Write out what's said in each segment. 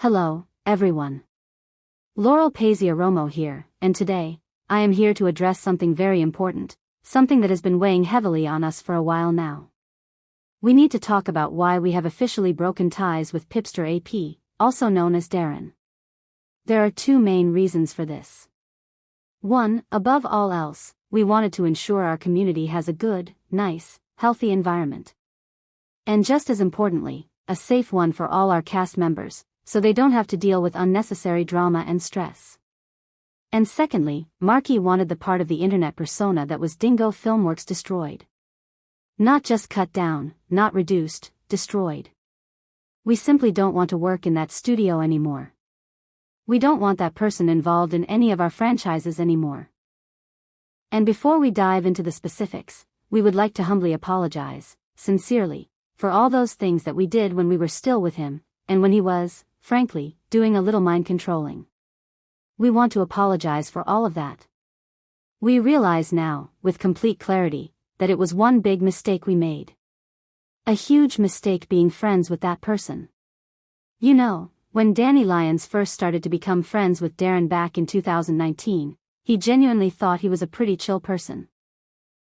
Hello, everyone. Laurel Pazia Romo here, and today, I am here to address something very important, something that has been weighing heavily on us for a while now. We need to talk about why we have officially broken ties with Pipster A.P., also known as Darren. There are two main reasons for this. 1. Above all else, we wanted to ensure our community has a good, nice, healthy environment. And just as importantly, a safe one for all our cast members, so they don't have to deal with unnecessary drama and stress. And secondly, Marky wanted the part of the internet persona that was Dingo Filmworks destroyed. Not just cut down, not reduced, destroyed. We simply don't want to work in that studio anymore. We don't want that person involved in any of our franchises anymore. And before we dive into the specifics, we would like to humbly apologize, sincerely, for all those things that we did when we were still with him, and when he was, frankly, doing a little mind controlling. We want to apologize for all of that. We realize now, with complete clarity, that it was one big mistake we made. A huge mistake being friends with that person. You know, when Danny Lyons first started to become friends with Darren back in 2019, he genuinely thought he was a pretty chill person.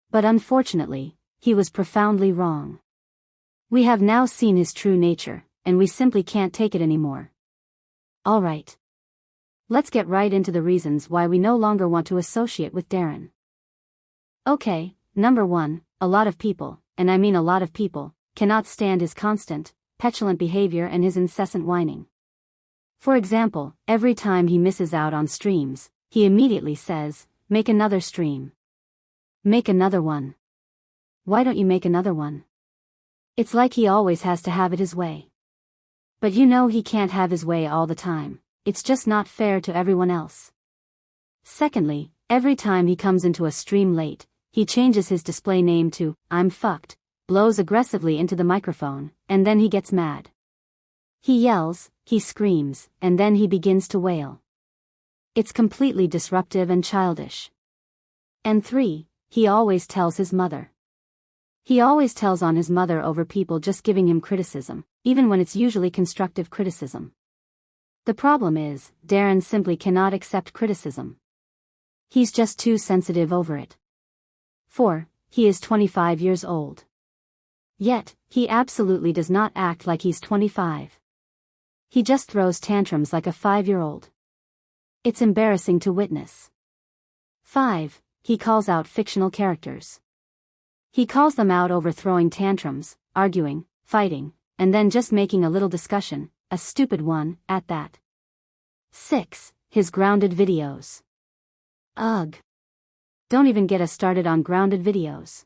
But unfortunately, he was profoundly wrong. We have now seen his true nature, and we simply can't take it anymore. Alright. Let's get right into the reasons why we no longer want to associate with Darren. Okay, number 1, a lot of people, and I mean a lot of people, cannot stand his constant, petulant behavior and his incessant whining. For example, every time he misses out on streams, he immediately says, "Make another stream. Make another one. Why don't you make another one?" It's like he always has to have it his way. But you know he can't have his way all the time, it's just not fair to everyone else. Secondly, every time he comes into a stream late, he changes his display name to, "I'm fucked," blows aggressively into the microphone, and then he gets mad. He yells, he screams, and then he begins to wail. It's completely disruptive and childish. And 3, he always tells his mother. He always tells on his mother over people just giving him criticism, even when it's usually constructive criticism. The problem is, Darren simply cannot accept criticism. He's just too sensitive over it. 4, he is 25 years old. Yet, he absolutely does not act like he's 25. He just throws tantrums like a 5-year-old. It's embarrassing to witness. 5, he calls out fictional characters. He calls them out over throwing tantrums, arguing, fighting, and then just making a little discussion, a stupid one, at that. 6, his grounded videos. Ugh. Don't even get us started on grounded videos.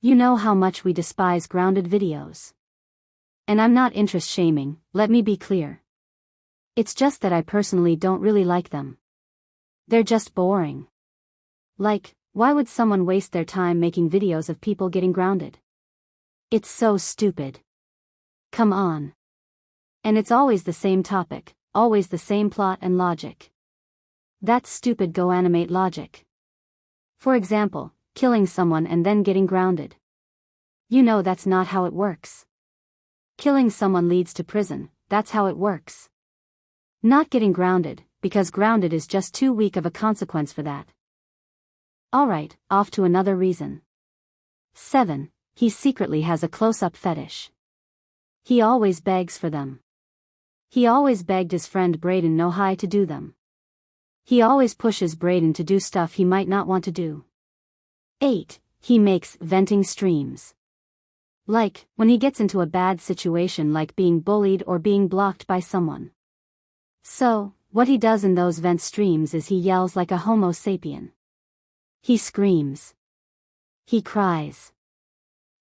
You know how much we despise grounded videos. And I'm not interest shaming, let me be clear. It's just that I personally don't really like them. They're just boring. Like, why would someone waste their time making videos of people getting grounded? It's so stupid. Come on. And it's always the same topic, always the same plot and logic. That's stupid go animate logic. For example, killing someone and then getting grounded. You know that's not how it works. Killing someone leads to prison, that's how it works. Not getting grounded, because grounded is just too weak of a consequence for that. Alright, off to another reason. 7, he secretly has a close-up fetish. He always begs for them. He always begged his friend Braden Nohai to do them. He always pushes Braden to do stuff he might not want to do. 8, he makes venting streams. Like, when he gets into a bad situation like being bullied or being blocked by someone. So, what he does in those vent streams is he yells like a homo sapien. He screams. He cries.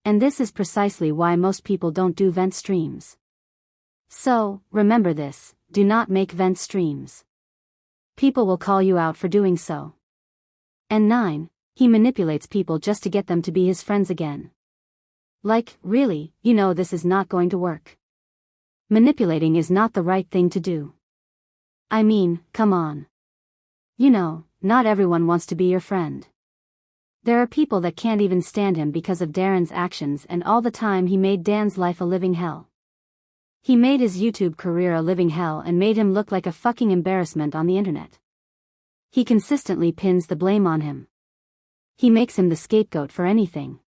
And this is precisely why most people don't do vent streams. So, remember this, do not make vent streams. People will call you out for doing so. And 9, he manipulates people just to get them to be his friends again. Like, really, you know this is not going to work. Manipulating is not the right thing to do. I mean, come on. You know, not everyone wants to be your friend. There are people that can't even stand him because of Darren's actions and all the time he made Dan's life a living hell. He made his YouTube career a living hell and made him look like a fucking embarrassment on the internet. He consistently pins the blame on him. He makes him the scapegoat for anything.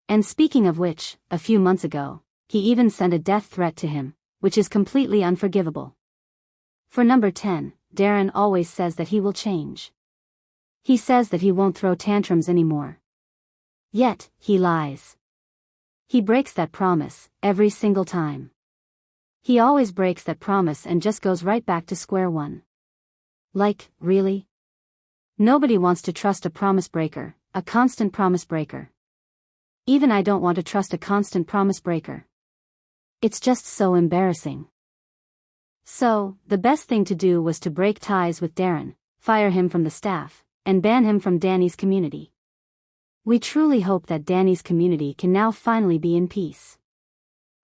And speaking of which, a few months ago, he even sent a death threat to him, which is completely unforgivable. For number 10, Darren always says that he will change. He says that he won't throw tantrums anymore. Yet, he lies. He breaks that promise, every single time. He always breaks that promise and just goes right back to square one. Like, really? Nobody wants to trust a promise breaker, a constant promise breaker. Even I don't want to trust a constant promise breaker. It's just so embarrassing. So, the best thing to do was to break ties with Darren, fire him from the staff, and ban him from Danny's community. We truly hope that Danny's community can now finally be in peace.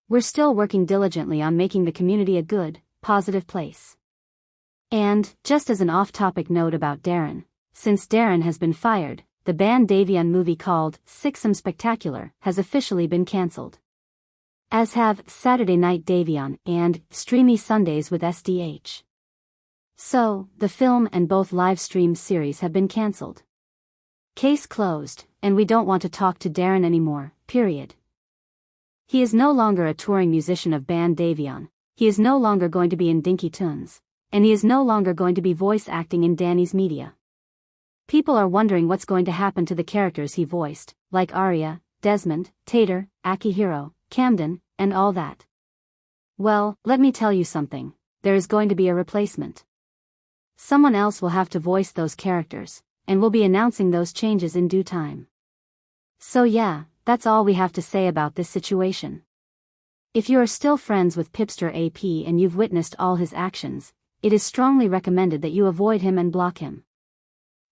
We're still working diligently on making the community a good, positive place. And, just as an off-topic note about Darren, since Darren has been fired, the banned Davion movie called Sixum Spectacular has officially been cancelled. As have Saturday Night Davion and Streamy Sundays with SDH. So, the film and both live stream series have been cancelled. Case closed, and we don't want to talk to Darren anymore, period. He is no longer a touring musician of band Davion, he is no longer going to be in Dinky Tunes, and he is no longer going to be voice acting in Danny's media. People are wondering what's going to happen to the characters he voiced, like Arya, Desmond, Tater, Akihiro, Camden, and all that. Well, let me tell you something, there is going to be a replacement. Someone else will have to voice those characters, and we'll be announcing those changes in due time. So yeah, that's all we have to say about this situation. If you are still friends with Pipster A.P. and you've witnessed all his actions, it is strongly recommended that you avoid him and block him.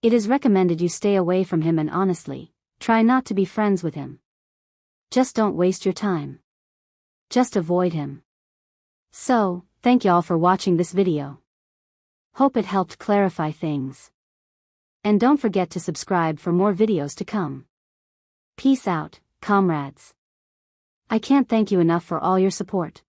It is recommended you stay away from him and honestly, try not to be friends with him. Just don't waste your time. Just avoid him. So, thank y'all for watching this video. Hope it helped clarify things. And don't forget to subscribe for more videos to come. Peace out, comrades. I can't thank you enough for all your support.